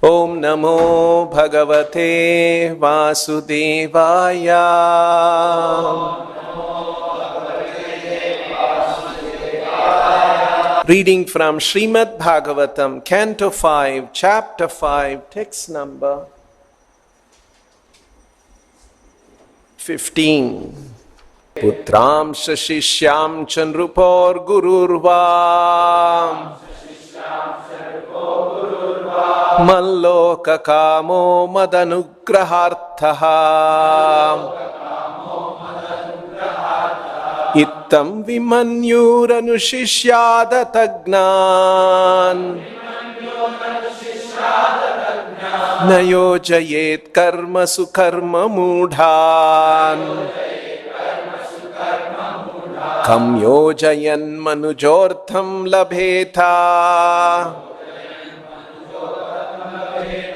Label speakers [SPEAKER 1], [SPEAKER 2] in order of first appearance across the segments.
[SPEAKER 1] Om Namo Bhagavate Vasudevaya. Reading from Srimad Bhagavatam, Canto 5, Chapter 5, text number 15. Putram Shashishyam Chandrupor Gururvam Malloka Kamo Madanugraharthaha Ittam Vimanyuranushishyadatagnan Nayojayet Karma Sukarma Mudhan Kam yojayan manujortham labhetha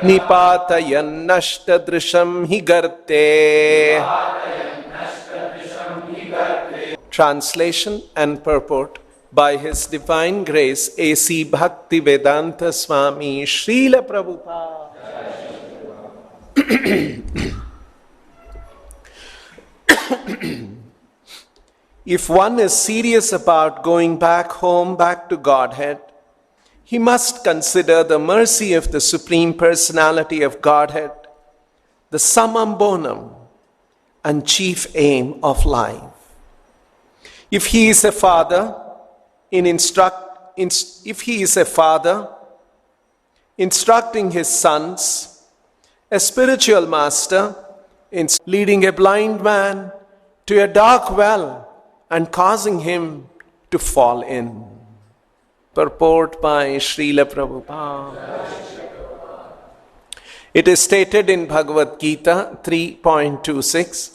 [SPEAKER 1] Nipatayan nashtadrisham hi garte. Translation and purport by His Divine Grace A.C. Bhaktivedanta Swami Srila Prabhupada. If one is serious about going back home, back to Godhead, he must consider the mercy of the Supreme Personality of Godhead, the summum bonum and chief aim of life. If he is a father instructing his sons, a spiritual master leading a blind man to a dark well and causing him to fall in. Purport by Srila Prabhupada. It is stated in Bhagavad Gita 3.26,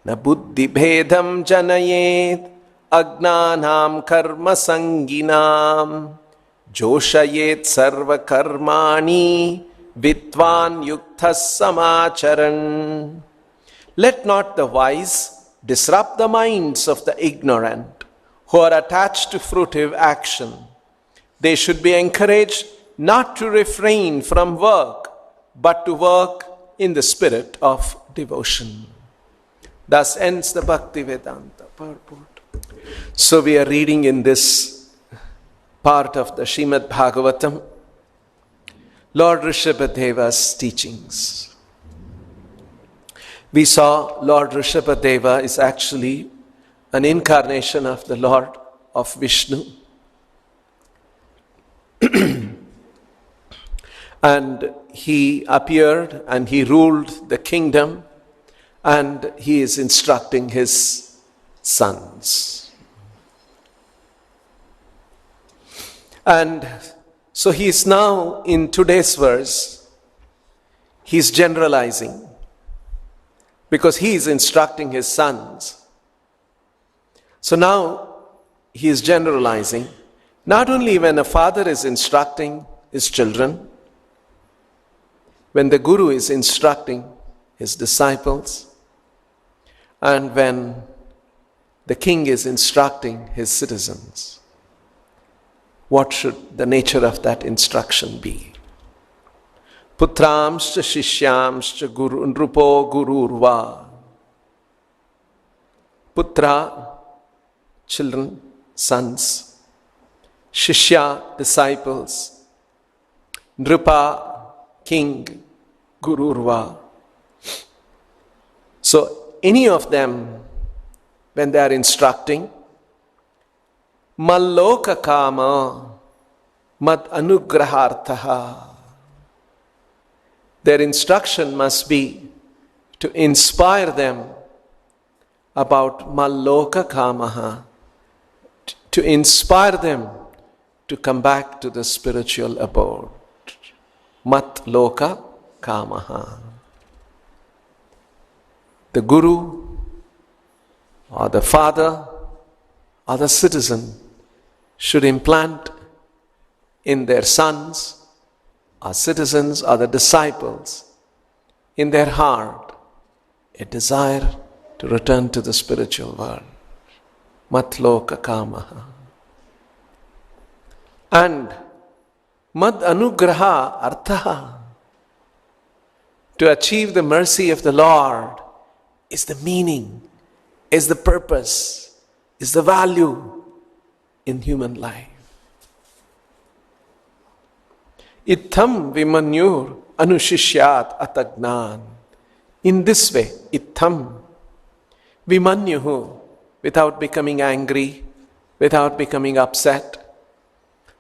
[SPEAKER 1] Na buddhi bhedam janayet agnanam karma sanginam joshayet sarva karmani vidvan yukthas samacharan. Let not the wise disrupt the minds of the ignorant who are attached to fruitive action. They should be encouraged not to refrain from work, but to work in the spirit of devotion. Thus ends the Bhaktivedanta purport. So we are reading in this part of the Srimad Bhagavatam, Lord Rishabhadeva's teachings. We saw Lord Rishabhadeva is actually an incarnation of the Lord of Vishnu. And he appeared and he ruled the kingdom and he is instructing his sons. And so he is now, in today's verse, he is generalizing because he is instructing his sons. So now he is generalizing. Not only when a father is instructing his children, when the guru is instructing his disciples, and when the king is instructing his citizens, what should the nature of that instruction be? Putramscha shishyamscha guru nrupo gururva. Putra, children, sons. Shishya, disciples. Nrupa, king. Gururva. So any of them, when they are instructing, Malloka kama mad anugraharthaha. Their instruction must be to inspire them about Malloka kamaha, to inspire them to come back to the spiritual abode. Mat loka kamaha. The guru or the father or the citizen should implant in their sons or citizens or the disciples in their heart a desire to return to the spiritual world. Matloka kamaha. And mad anugraha arthaha. to achieve the mercy of the Lord is the meaning, is the purpose, is the value in human life. Itham vimanyur anushishyat atagnan. In this way, itham vimanyuhu, without becoming angry, without becoming upset.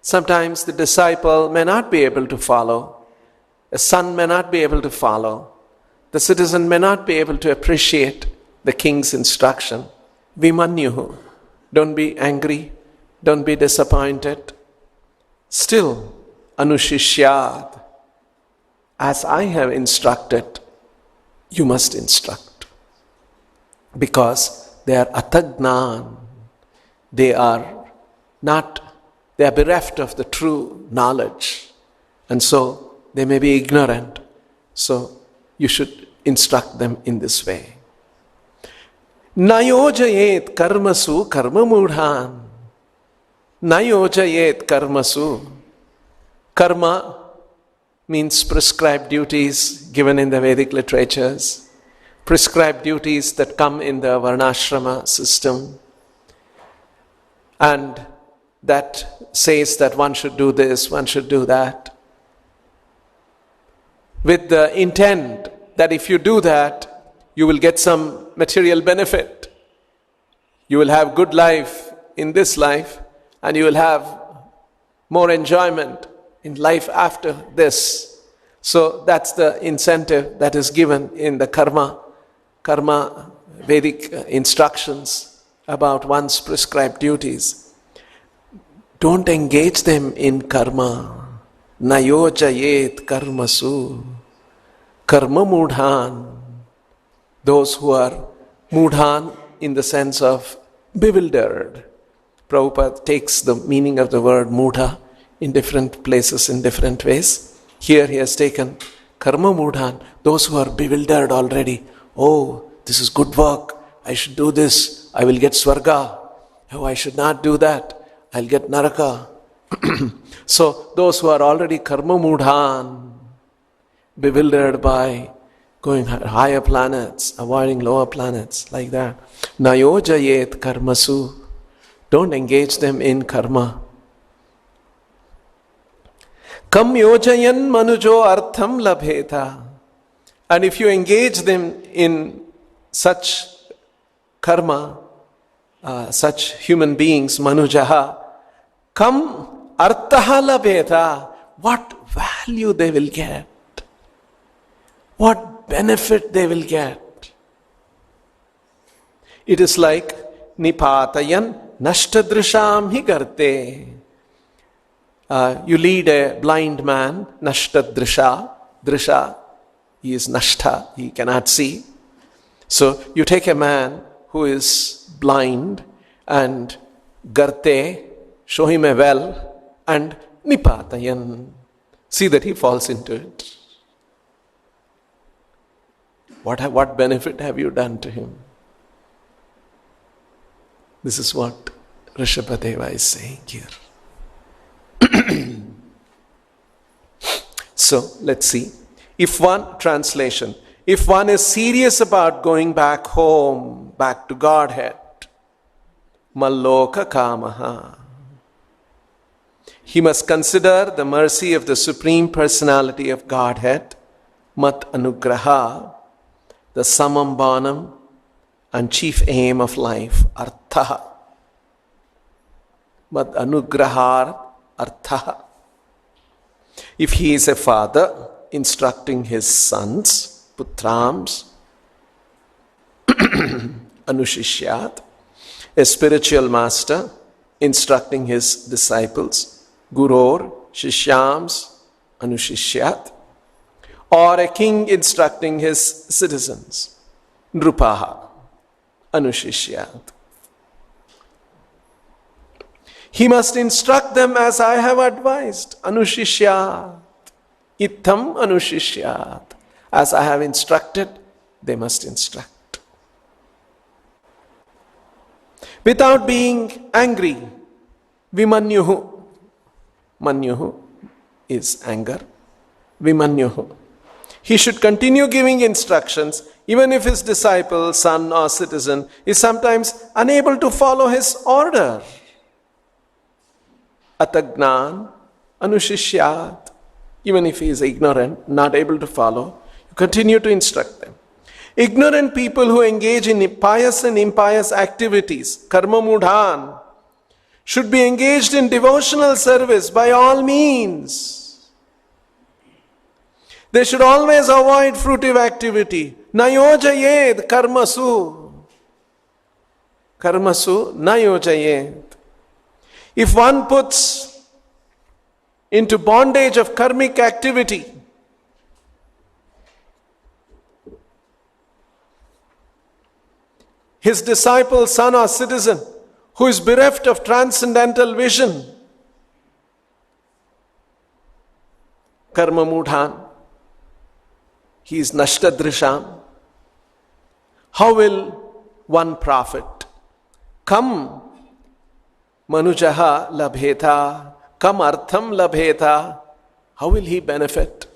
[SPEAKER 1] Sometimes the disciple may not be able to follow. A son may not be able to follow. The citizen may not be able to appreciate the king's instruction. Vimanyuhu. Don't be angry. Don't be disappointed. Still, anushishyad. As I have instructed, you must instruct. Because they are atagnan. They are bereft of the true knowledge. And so they may be ignorant. So you should instruct them in this way. Nayojayet karmasu karma mudhan. Nayojayet karmasu. Karma means prescribed duties given in the Vedic literatures. Prescribed duties that come in the varnashrama system. And that says that one should do this, one should do that. With the intent that if you do that, you will get some material benefit. You will have good life in this life, and you will have more enjoyment in life after this. So that's the incentive that is given in the karma Vedic instructions about one's prescribed duties. Don't engage them in karma. Nayojayet karmasu. Karma mudhan. Those who are mudhan in the sense of bewildered. Prabhupada takes the meaning of the word mudha in different places in different ways. Here he has taken karma mudhan, those who are bewildered already. Oh, this is good work. I should do this. I will get swarga. Oh, I should not do that. I'll get naraka. So those who are already karma mudhan, bewildered by going higher planets, avoiding lower planets, like that. Nayojayet karmasu. Don't engage them in karma. Kam yojayan manujo artham labheta. And if you engage them in such karma, such human beings, manujaha, kam arthaha labheta. What value they will get. What benefit they will get. It is like nipatayan nashtadrisham hi garte. You lead a blind man, nashtadrisha. Drisha, he is nashta, he cannot see. So you take a man who is blind and garte, show him a well, and nipatayan, see that he falls into it. What benefit have you done to him? This is what Rishabhadeva is saying here. So, let's see. If one is serious about going back home, back to Godhead, Malloka Kamaha, he must consider the mercy of the Supreme Personality of Godhead, Mat Anugraha, the summum bonum and chief aim of life, Artha. Mad Anugrahar Artha. If he is a father instructing his sons, Putrams, Anushishyat, a spiritual master instructing his disciples, Guror, Shishyams, Anushishyat, or a king instructing his citizens, Nrupaha, Anushishyat. He must instruct them as I have advised, Anushishyat, Itham Anushishyat. As I have instructed, they must instruct. Without being angry, Vimanyuhu. Manyuhu is anger. Vimanyuhu. He should continue giving instructions even if his disciple, son or citizen is sometimes unable to follow his order. Atagnan anushishyat. Even if he is ignorant, not able to follow, you continue to instruct them. Ignorant people who engage in pious and impious activities, karma mudhan, should be engaged in devotional service by all means. They should always avoid fruitive activity. Nayojayed karmasu. Karmasu nayojayed. If one puts into bondage of karmic activity, his disciple, son or citizen, who is bereft of transcendental vision, karma mudhan, he is nashtadrisham. How will one profit? Kam manujaha labheta, kam artham labheta. How will he benefit?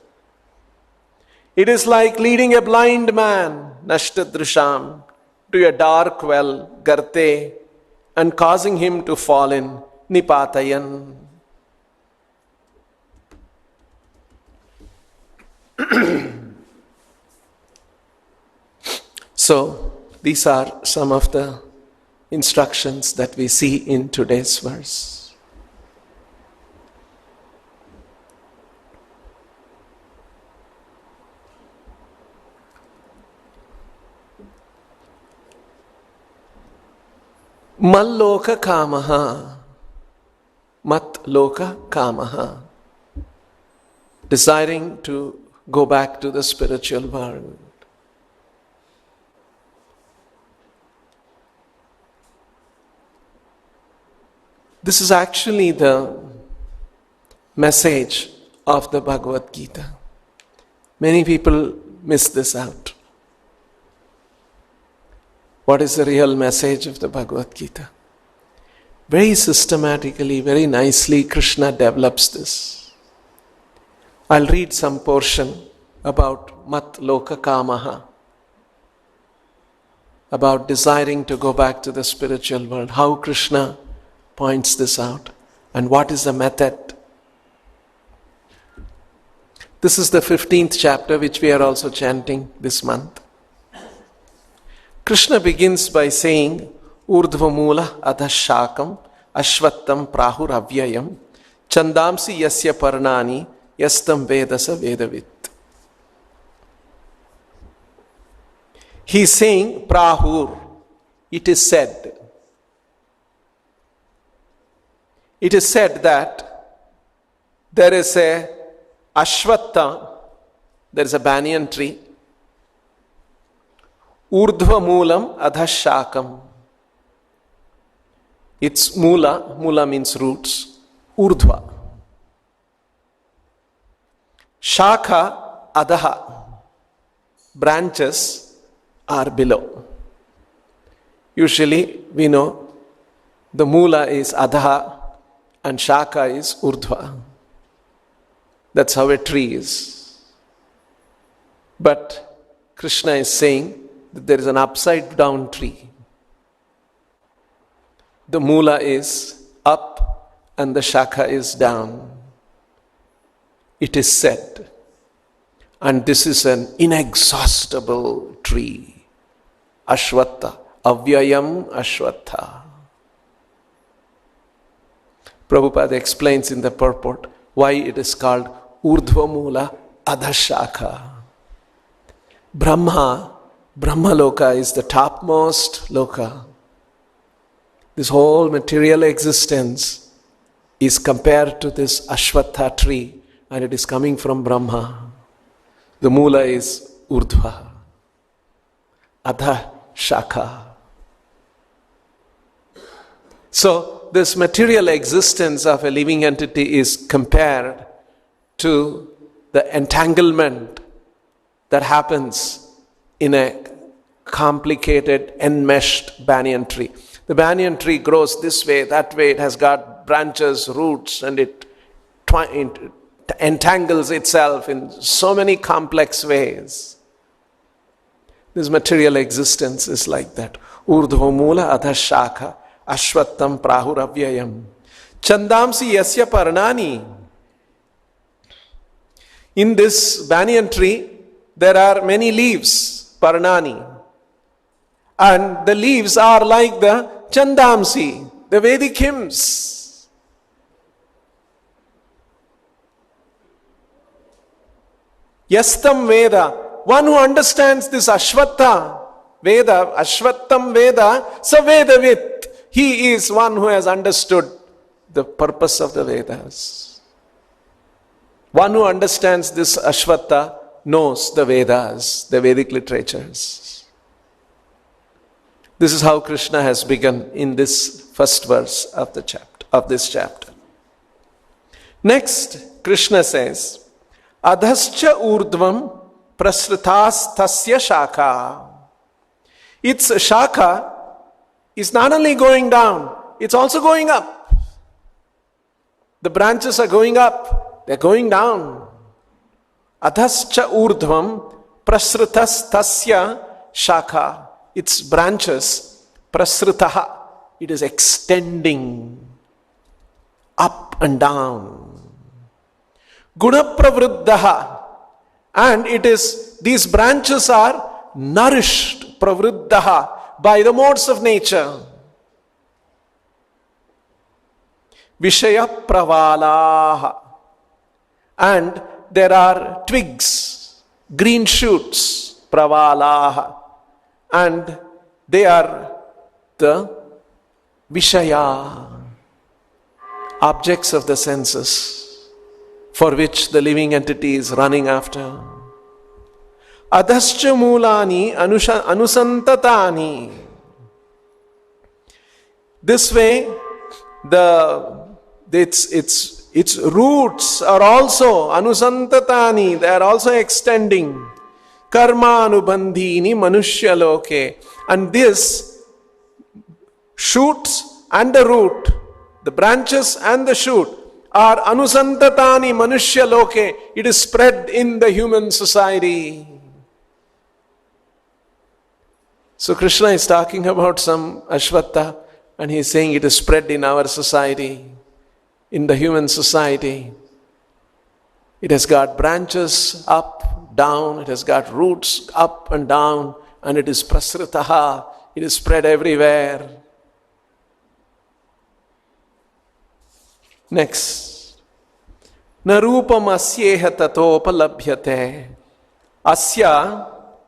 [SPEAKER 1] It is like leading a blind man, nashtadrisham, to a dark well, garte, and causing him to fall in, nipatayan. So, these are some of the instructions that we see in today's verse. Malloka kamaha, mat loka kamaha, desiring to go back to the spiritual world. This is actually the message of the Bhagavad Gita. Many people miss this out. What is the real message of the Bhagavad Gita? Very systematically, very nicely, Krishna develops this. I'll read some portion about mat loka kamaha, about desiring to go back to the spiritual world. How Krishna points this out, and what is the method. This is the 15th chapter, which we are also chanting this month. Krishna begins by saying, Urdhva mula adhashakam ashvattam prahur avyayam chandamsi yasya parnani yastam vedasa vedavit. He is saying, prahur, it is said. It is said that there is a ashvatta, there is a banyan tree, urdhva moolam adhashakam. Its mula means roots, urdhva. Shakha adha, branches are below. Usually we know the mula is adha and shakha is urdhva. That's how a tree is. But Krishna is saying that there is an upside down tree. The mula is up and the shakha is down. It is said. And this is an inexhaustible tree. Ashvatta. Avyayam ashvatta. Prabhupada explains in the purport why it is called Urdhva Mula Adhashakha. Brahma Loka is the topmost loka. This whole material existence is compared to this Ashvatha tree, and it is coming from Brahma. The Mula is Urdhva. Adhashakha. So, this material existence of a living entity is compared to the entanglement that happens in a complicated, enmeshed banyan tree. The banyan tree grows this way, that way, it has got branches, roots, and it entangles itself in so many complex ways. This material existence is like that. Urdhva mula adha shakha ashvattam prahuravyayam chandamsi yasya parnani. In this banyan tree, there are many leaves, parnani. And the leaves are like the chandamsi, the Vedic hymns. Yastam Veda, one who understands this Ashvatta Veda, Ashvattam Veda, sa Vedavit. He is one who has understood the purpose of the Vedas. One who understands this Ashvatta knows the Vedas, the Vedic literatures. This is how Krishna has begun in this first verse of this chapter. Next, Krishna says, Adhascha urdhvam prasrutas tasya shaka. Its shaka is not only going down, it's also going up. The branches are going up, they're going down. Adhascha urdhvam prasrutas tasya shaka. Its branches, prasrutaha, it is extending up and down. Guna pravriddaha, and these branches are nourished, pravriddaha, by the modes of nature. Vishaya pravalaha, and there are twigs, green shoots, pravalaha, and they are the Vishaya, objects of the senses, for which the living entity is running after. Adhascha mulani anusantatani. This way, its roots are also anusantatani, they are also extending. Karma anubandhini manushya loke. And this shoots and the root, the branches and the shoot, are anusantatani manushya loke. It is spread in the human society. So Krishna is talking about some Ashvatta, and he is saying it is spread in our society, in the human society. It has got branches up, down, it has got roots up and down, and it is prasritaha, it is spread everywhere. Next. Na rupam asyeha tatopalabhyate. Asya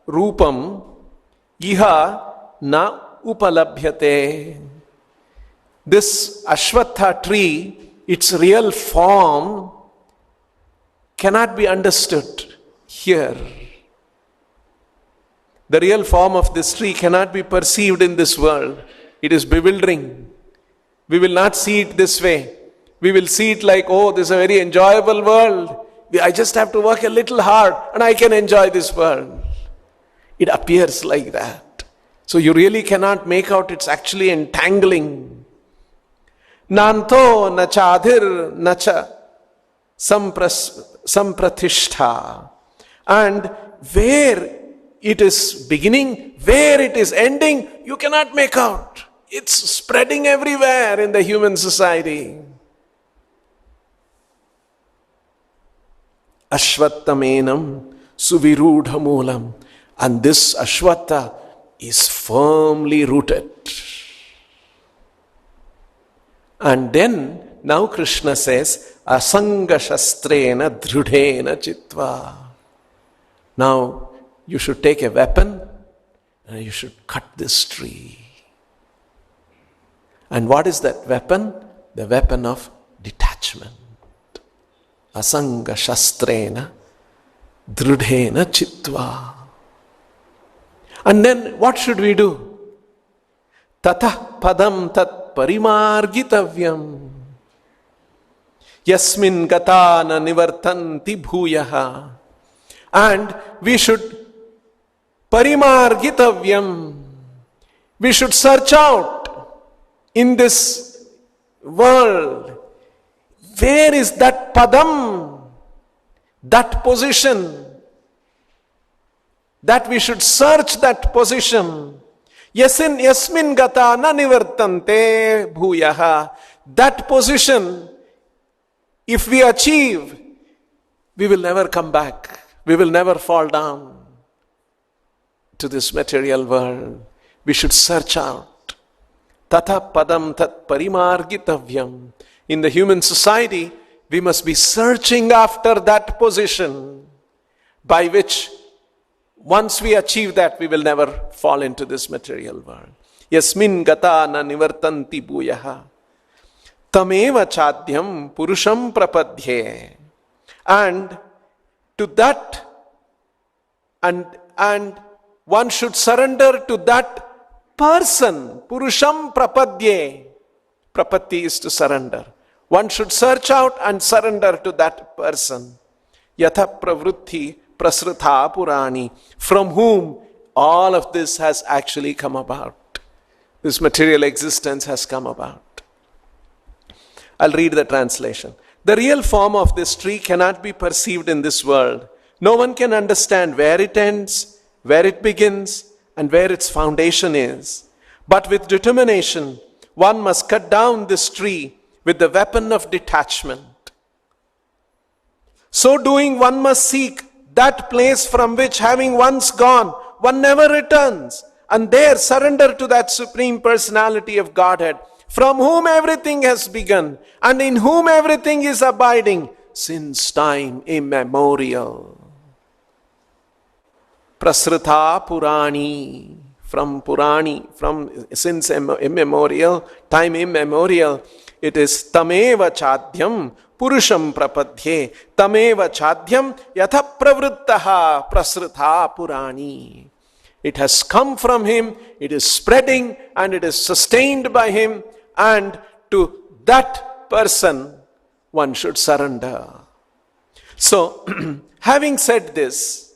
[SPEAKER 1] rupam iha na upalabhyate. This Ashvattha tree, its real form cannot be understood here. The real form of this tree cannot be perceived in this world. It is bewildering. We will not see it this way. We will see it like, oh, this is a very enjoyable world. I just have to work a little hard and I can enjoy this world. It appears like that. So you really cannot make out it's actually entangling. Nanto nachadhir nacha sampratishta. And where it is beginning, where it is ending, you cannot make out. It's spreading everywhere in the human society. Ashvattamenam suvirudha moolam. And this Ashvatta is firmly rooted. And then, now Krishna says, asanga shastrena dhrudhena chitva. Now, you should take a weapon and you should cut this tree. And what is that weapon? The weapon of detachment. Asanga shastrena dhrudhena chitva. And then what should we do? Tatah padam tat parimargitavyam. Yasmin gatana nivartanti bhuyaha. And we should parimargitavyam. We should search out in this world. Where is that padam? that position, that we should search that position. Yasmin gata na nivartante bhuyaha. That position, if we achieve, we will never come back. We will never fall down to this material world. We should search out. Tata padam tat parimargitavyam. In the human society, we must be searching after that position by which once we achieve that, we will never fall into this material world. Yasmin gata na nivartanti bhuyaha. Tameva chadyam purusham prapadhye. And to that, and one should surrender to that person. Purusham prapadhye. Prapatti is to surrender. One should search out and surrender to that person. Yatha pravrutti prasrutha purani. From whom all of this has actually come about. This material existence has come about. I'll read the translation. The real form of this tree cannot be perceived in this world. No one can understand where it ends, where it begins, and where its foundation is. But with determination, one must cut down this tree with the weapon of detachment. So doing, one must seek that place from which, having once gone, one never returns, and there surrender to that Supreme Personality of Godhead, from whom everything has begun, and in whom everything is abiding since time immemorial. Prasrutha Purani, from Purani, from since immemorial, time immemorial, it is Tameva Chadyam Purusham Prapadhye. Tameva Chadyam Yatha Pravruttaha Prasrutha Purani. It has come from him, it is spreading, and it is sustained by him, and to that person one should surrender. So, having said this,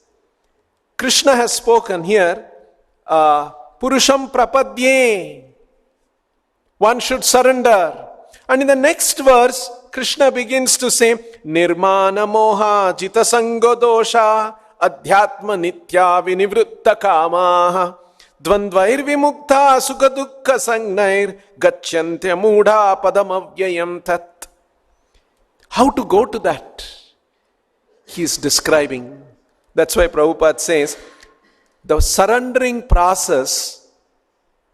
[SPEAKER 1] Krishna has spoken here, Purusham Prapadhye. One should surrender. And in the next verse, Krishna begins to say, Nirmana moha jita sango dosha adhyatma nitya vinivritta kamaha dvandvair vimukta sukha dukkha sangnair gachyantya mudha padamavyayam tat. How to go to that? He is describing. That's why Prabhupada says, the surrendering process,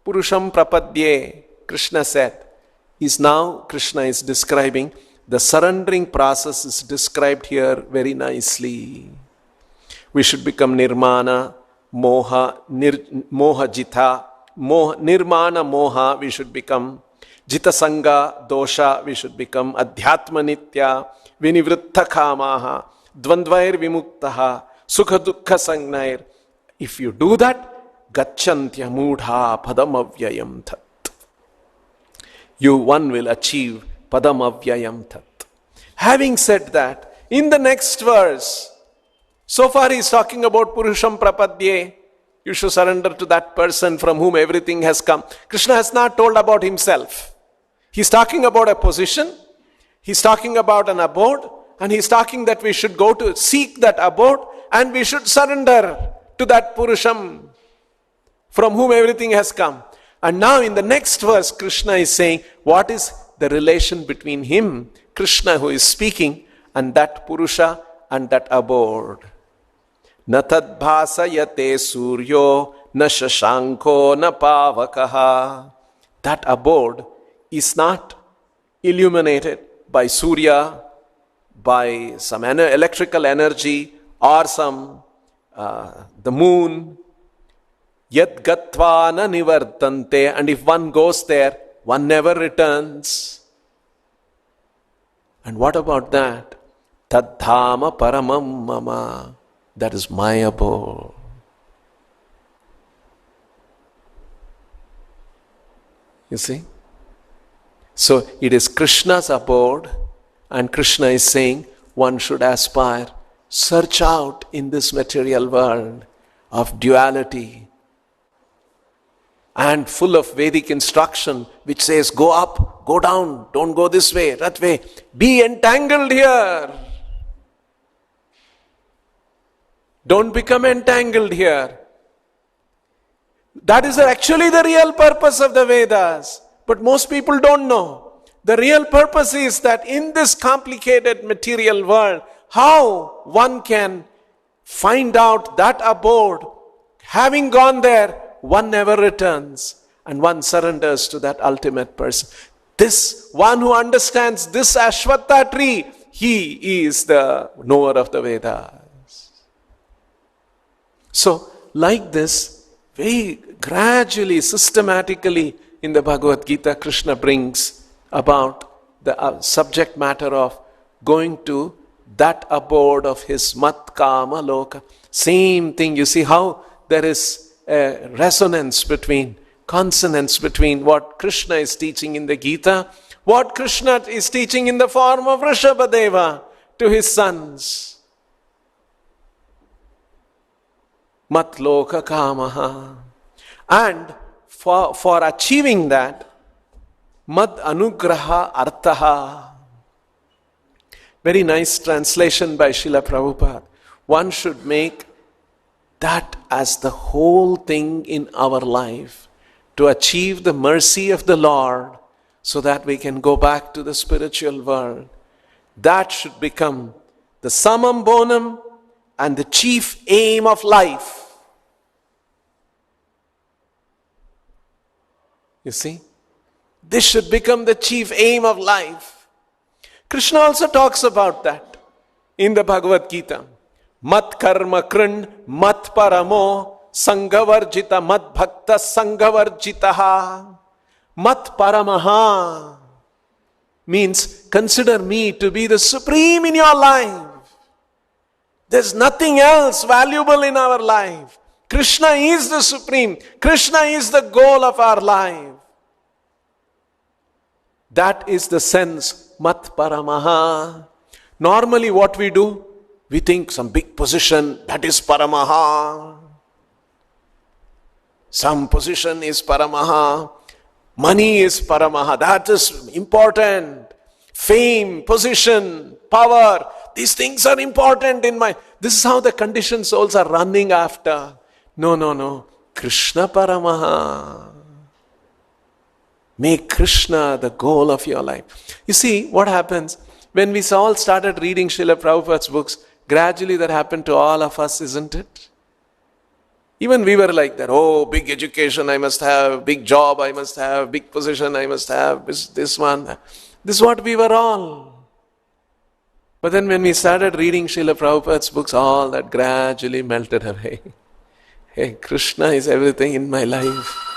[SPEAKER 1] Purusham Prapadhye, Krishna said, is now Krishna is describing. The surrendering process is described here very nicely. We should become nirmana, moha, moha jita, nirmana moha we should become, jita sangha, dosha we should become, adhyatma nitya, vinivritta kamaha, dvandvair vimuktaha, sukha dukkha sangnair. If you do that, gacchantya mudha padamavyayam tat. One will achieve padamavyayam tat. Having said that, in the next verse, so far he is talking about Purusham Prapadhye. You should surrender to that person from whom everything has come. Krishna has not told about himself. He's talking about a position. He's talking about an abode. And he's talking that we should go to seek that abode. And we should surrender to that Purusham from whom everything has come. And now in the next verse, Krishna is saying, what is the relation between him, Krishna who is speaking, and that Purusha and that abode? Na tad bhasayate suryo na shashanko na pavakaha. That abode is not illuminated by Surya, by some electrical energy, or some the moon. Yat gatva na nivartante. And if one goes there, one never returns. And what about that? Tadhama paramam mama. That is my abode. You see? So it is Krishna's abode, and Krishna is saying one should aspire, search out in this material world of duality and full of Vedic instruction which says go up, go down, don't go this way, that way. Be entangled here. Don't become entangled here. That is actually the real purpose of the Vedas. But most people don't know. The real purpose is that in this complicated material world, how one can find out that abode. Having gone there, one never returns and one surrenders to that ultimate person. This one who understands this Ashwatha tree, he is the knower of the Vedas. So, like this, very gradually, systematically in the Bhagavad Gita, Krishna brings about the subject matter of going to that abode of his mat kama loka. Same thing, you see how there is a resonance between, consonance between what Krishna is teaching in the Gita, what Krishna is teaching in the form of Rishabhadeva to his sons. Mat loka kamaha. And for achieving that, mad anugraha artaha. Very nice translation by Srila Prabhupada. One should make that as the whole thing in our life, to achieve the mercy of the Lord so that we can go back to the spiritual world. That should become the summum bonum and the chief aim of life. You see? This should become the chief aim of life. Krishna also talks about that in the Bhagavad Gita. Mat karma kran mat paramo sangavarjita mat bhakta sangavarjitaha. Mat paramaha means consider me to be the supreme in your life. There's nothing else valuable in our life. Krishna is the supreme. Krishna is the goal of our life. That is the sense, mat paramaha. Normally what we do, we think some big position, that is paramaha. Some position is paramaha. Money is paramaha. That is important. Fame, position, power. These things are important in my... This is how the conditioned souls are running after. No. Krishna paramaha. Make Krishna the goal of your life. You see, what happens? When we all started reading Srila Prabhupada's books, gradually that happened to all of us, isn't it? Even we were like that. Oh, big education I must have, big job I must have, big position I must have, this one. This is what we were all. But then when we started reading Srila Prabhupada's books, all that gradually melted away. Hey, Krishna is everything in my life.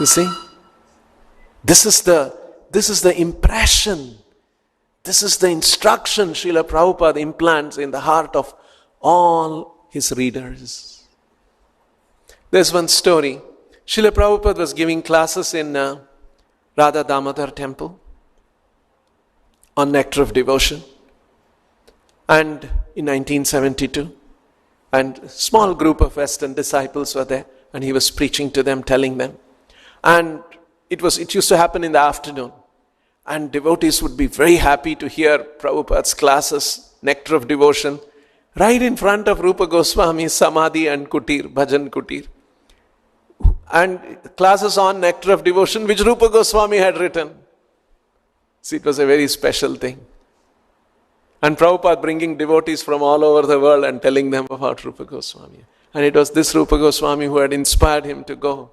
[SPEAKER 1] You see? This is the impression. This is the instruction Srila Prabhupada implants in the heart of all his readers. There's one story. Srila Prabhupada was giving classes in Radha Damodar temple on nectar of devotion. And in 1972, and a small group of Western disciples were there, and he was preaching to them, telling them. And it used to happen in the afternoon. And devotees would be very happy to hear Prabhupada's classes, nectar of devotion, right in front of Rupa Goswami's Samadhi and Kutir, Bhajan Kutir. And classes on nectar of devotion which Rupa Goswami had written. See, it was a very special thing. And Prabhupada bringing devotees from all over the world and telling them about Rupa Goswami. And it was this Rupa Goswami who had inspired him to go.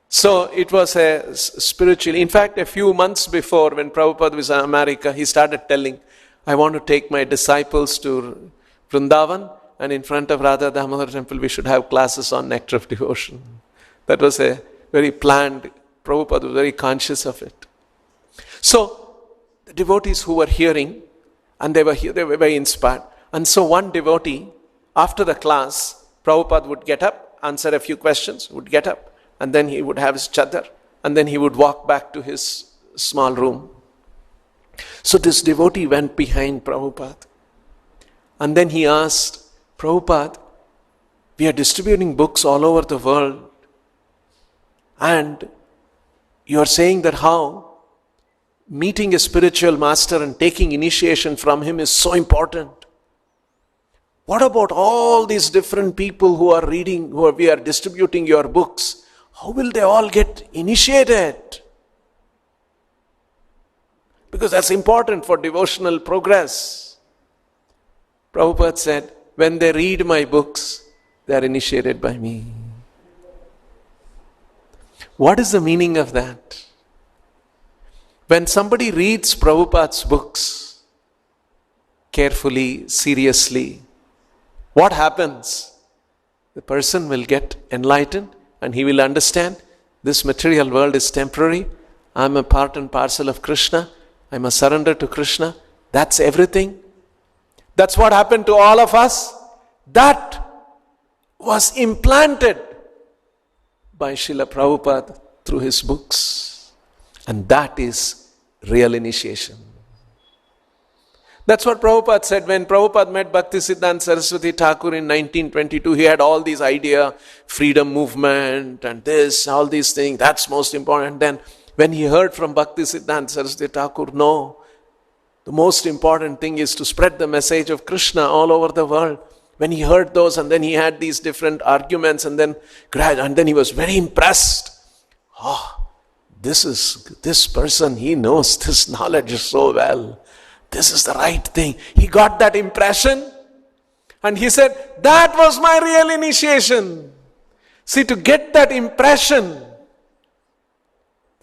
[SPEAKER 1] So it was a spiritual... In fact, a few months before, when Prabhupada was in America, he started telling, I want to take my disciples to Vrindavan, and in front of Radha Damodar temple we should have classes on nectar of devotion. That was a very planned... Prabhupada was very conscious of it. So, the devotees who were hearing, and they were very inspired. And so one devotee, after the class, Prabhupada would get up, answer a few questions, would get up, and then he would have his chadar, and then he would walk back to his small room. So this devotee went behind Prabhupada. And then he asked, Prabhupada, we are distributing books all over the world. And you are saying that how meeting a spiritual master and taking initiation from him is so important. What about all these different people who are reading, we are distributing your books? How will they all get initiated? Because that's important for devotional progress. Prabhupada said, when they read my books, they are initiated by me. What is the meaning of that? When somebody reads Prabhupada's books carefully, seriously, what happens? The person will get enlightened and he will understand this material world is temporary. I am a part and parcel of Krishna. I must surrender to Krishna. That's everything. That's what happened to all of us. That was implanted by Srila Prabhupada through his books. And that is real initiation. That's what Prabhupada said when Prabhupada met Bhaktisiddhanta Saraswati Thakur in 1922. He had all these ideas, freedom movement and this, all these things. That's most important. Then when he heard from Bhaktisiddhanta Saraswati Thakur, no, the most important thing is to spread the message of Krishna all over the world. When he heard those and then he had these different arguments and then he was very impressed. This person, he knows this knowledge so well. This is the right thing. He got that impression and he said, that was my real initiation. See, to get that impression,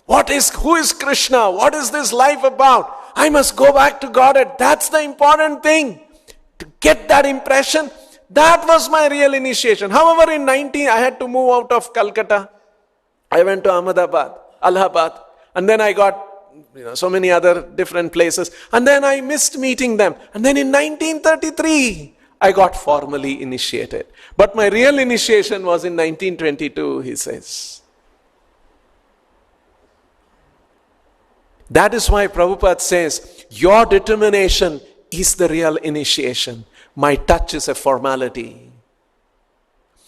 [SPEAKER 1] who is Krishna? What is this life about? I must go back to Godhead. That's the important thing. To get that impression, that was my real initiation. However, in 19, I had to move out of Calcutta. I went to Ahmedabad, Allahabad, and then I got so many other different places. And then I missed meeting them. And then in 1933, I got formally initiated. But my real initiation was in 1922, he says. That is why Prabhupada says, your determination is the real initiation. My touch is a formality.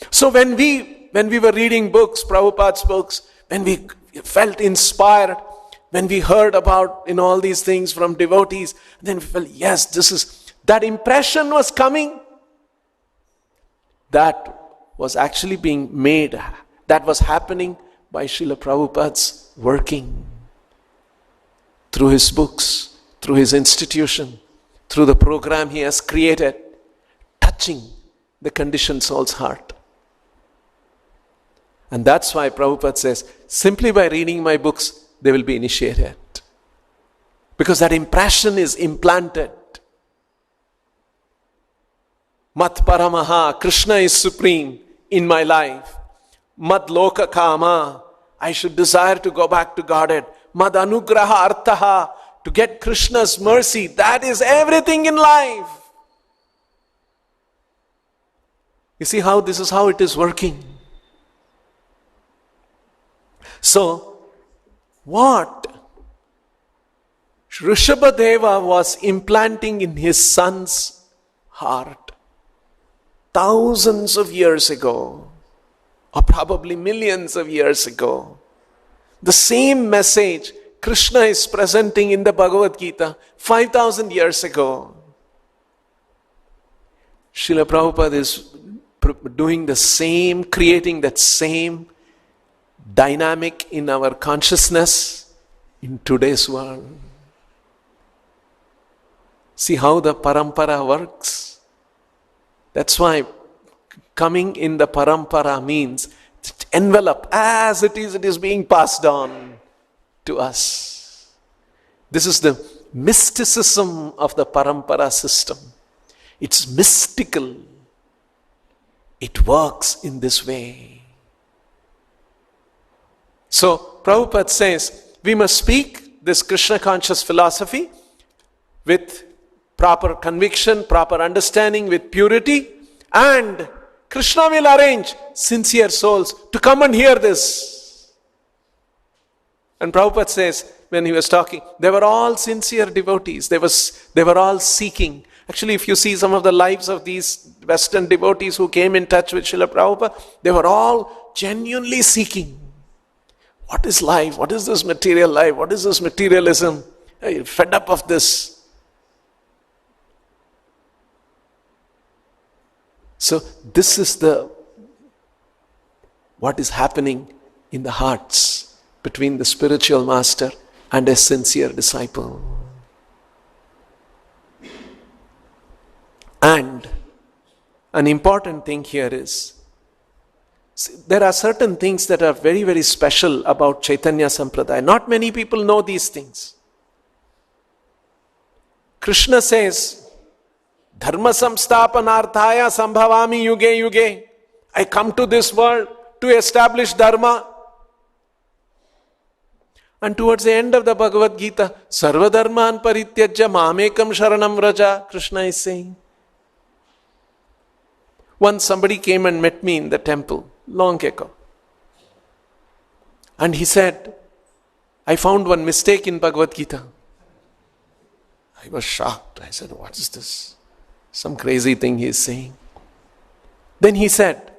[SPEAKER 1] So when we were reading books, Prabhupada's books, when we felt inspired, when we heard about all these things from devotees, then we felt, yes, that impression was coming. That was actually being made. That was happening by Srila Prabhupada's working. Through his books, through his institution, through the program he has created, touching the conditioned soul's heart. And that's why Prabhupada says, simply by reading my books, they will be initiated. Because that impression is implanted. Mat Paramaha, Krishna is supreme in my life. Mad Loka Kama, I should desire to go back to Godhead. Mad Anugraha Arthaha, to get Krishna's mercy. That is everything in life. You see how this is how it is working. So, what Rishabhadeva was implanting in his son's heart thousands of years ago, or probably millions of years ago, the same message Krishna is presenting in the Bhagavad Gita 5,000 years ago. Srila Prabhupada is doing the same, creating that same dynamic in our consciousness in today's world. See how the parampara works? That's why coming in the parampara means envelope as it is being passed on to us. This is the mysticism of the parampara system. It's mystical. It works in this way. So Prabhupada says, we must speak this Krishna conscious philosophy with proper conviction, proper understanding, with purity, and Krishna will arrange sincere souls to come and hear this. And Prabhupada says, when he was talking, they were all sincere devotees. They were all seeking. Actually, if you see some of the lives of these Western devotees who came in touch with Srila Prabhupada, they were all genuinely seeking. What is life? What is this material life? What is this materialism? You're fed up of this. So this is what is happening in the hearts between the spiritual master and a sincere disciple. And an important thing here is, there are certain things that are very, very special about Chaitanya Sampradaya. Not many people know these things. Krishna says, Dharma samsthapanarthaya sambhavami yuge yuge. I come to this world to establish Dharma. And towards the end of the Bhagavad Gita, Sarva Dharman Parityajya Mamekam Sharanam Vraja, Krishna is saying. Once somebody came and met me in the temple, long ago. And he said, I found one mistake in Bhagavad Gita. I was shocked. I said, what is this? Some crazy thing he is saying. Then he said,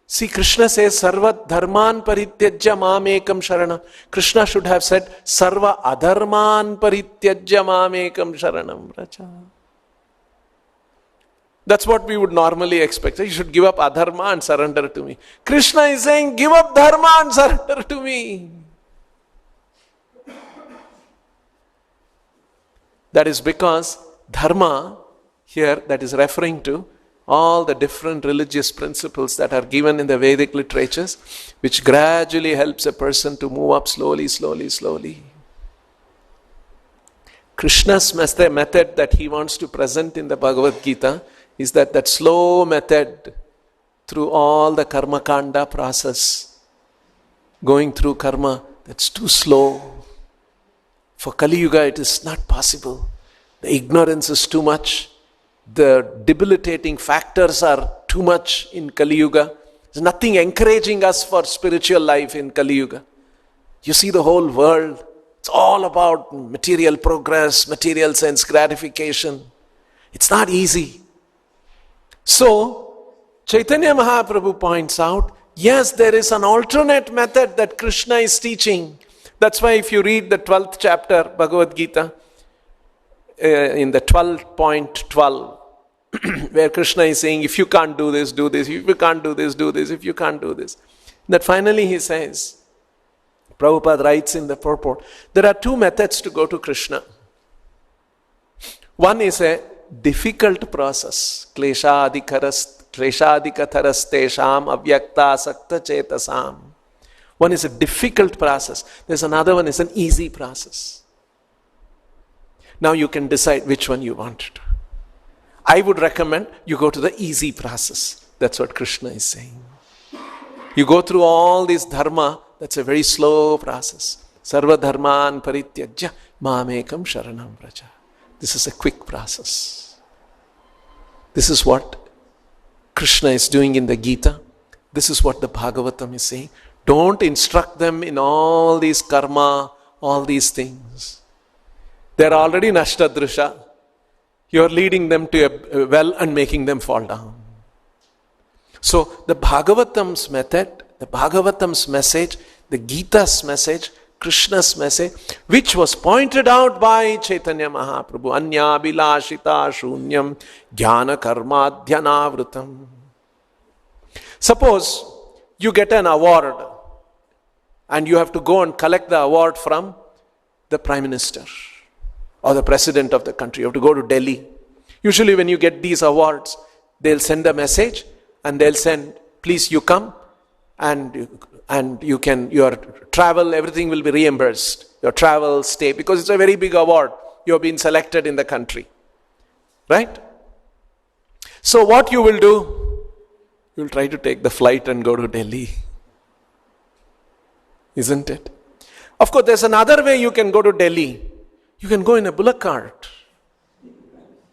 [SPEAKER 1] see, Krishna says, Sarva Dharman Parityajya Mamekam Sharanam. Krishna should have said, Sarva Adharman Parityajya Mamekam Sharanam Vraja. That's what we would normally expect. You should give up adharma and surrender to me. Krishna is saying, give up dharma and surrender to me. That is because dharma here, that is referring to all the different religious principles that are given in the Vedic literatures, which gradually helps a person to move up slowly, slowly, slowly. Krishna's method that he wants to present in the Bhagavad Gita is that slow method through all the karma kanda process. Going through karma, that's too slow. For Kali Yuga, it is not possible. The ignorance is too much. The debilitating factors are too much in Kali Yuga. There's nothing encouraging us for spiritual life in Kali Yuga. You see the whole world, it's all about material progress, material sense gratification. It's not easy. So, Chaitanya Mahaprabhu points out, yes, there is an alternate method that Krishna is teaching. That's why if you read the 12th chapter Bhagavad Gita, in the 12.12, where Krishna is saying, if you can't do this, do this. If you can't do this, do this. If you can't do this. That finally he says, Prabhupada writes in the purport, there are two methods to go to Krishna. One is a difficult process. Kleshadikatharastesham avyakta sakta chetasam. One is a difficult process. There's another one is an easy process. Now you can decide which one you want to do. I would recommend you go to the easy process. That's what Krishna is saying. You go through all this dharma, that's a very slow process. Sarva dharman parityajya mamekam sharanam vraja. This is a quick process. This is what Krishna is doing in the Gita. This is what the Bhagavatam is saying. Don't instruct them in all these karma, all these things. They're already nashtadrisha. You're leading them to a well and making them fall down. So the Bhagavatam's method, the Bhagavatam's message, the Gita's message, Krishna's message, which was pointed out by Chaitanya Mahaprabhu, Anya Bilashita Shunyam Jnana Karma Dhyanavrutam. Suppose you get an award and you have to go and collect the award from the Prime Minister or the President of the country. You have to go to Delhi. Usually when you get these awards, they'll send a message and they'll send, please you come and you can, your travel, everything will be reimbursed. Your travel, stay, because it's a very big award. You've been selected in the country. Right? So what you will do, you'll try to take the flight and go to Delhi. Isn't it? Of course, there's another way you can go to Delhi. You can go in a bullock cart.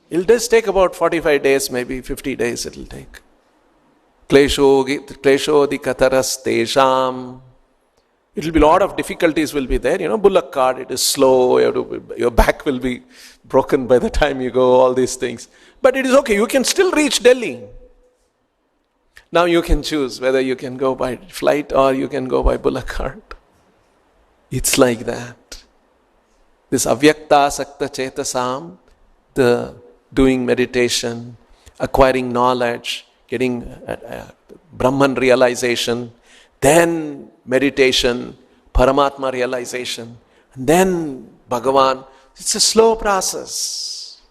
[SPEAKER 1] It'll just take about 45 days, maybe 50 days it'll take. Kleshodikatarastesham. It will be a lot of difficulties will be there. Bullock cart, it is slow. Your back will be broken by the time you go, all these things. But it is okay. You can still reach Delhi. Now you can choose whether you can go by flight or you can go by bullock cart. It's like that. This avyakta sakta chetasam, the doing meditation, acquiring knowledge, getting Brahman realization, then meditation, Paramatma realization, and then Bhagavan. It's a slow process.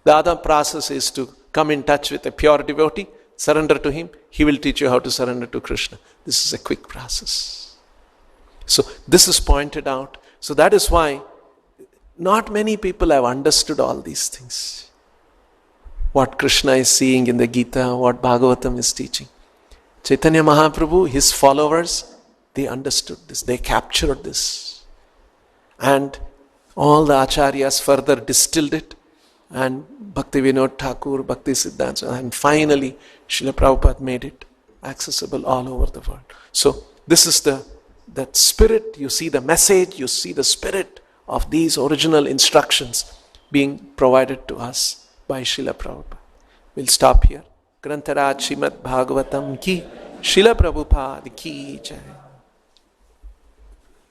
[SPEAKER 1] The other process is to come in touch with a pure devotee, surrender to him. He will teach you how to surrender to Krishna. This is a quick process. So this is pointed out. So that is why not many people have understood all these things. What Krishna is seeing in the Gita, what Bhagavatam is teaching. Chaitanya Mahaprabhu, his followers, they understood this, they captured this. And all the acharyas further distilled it, and Bhaktivedanta Thakur, Bhakti Siddhanta, and finally Srila Prabhupada made it accessible all over the world. So this is that spirit, you see the message, you see the spirit of these original instructions being provided to us by Srila Prabhupada. We'll stop here. Grantaraj Srimad Bhagavatam ki, Srila Prabhupada ki jai.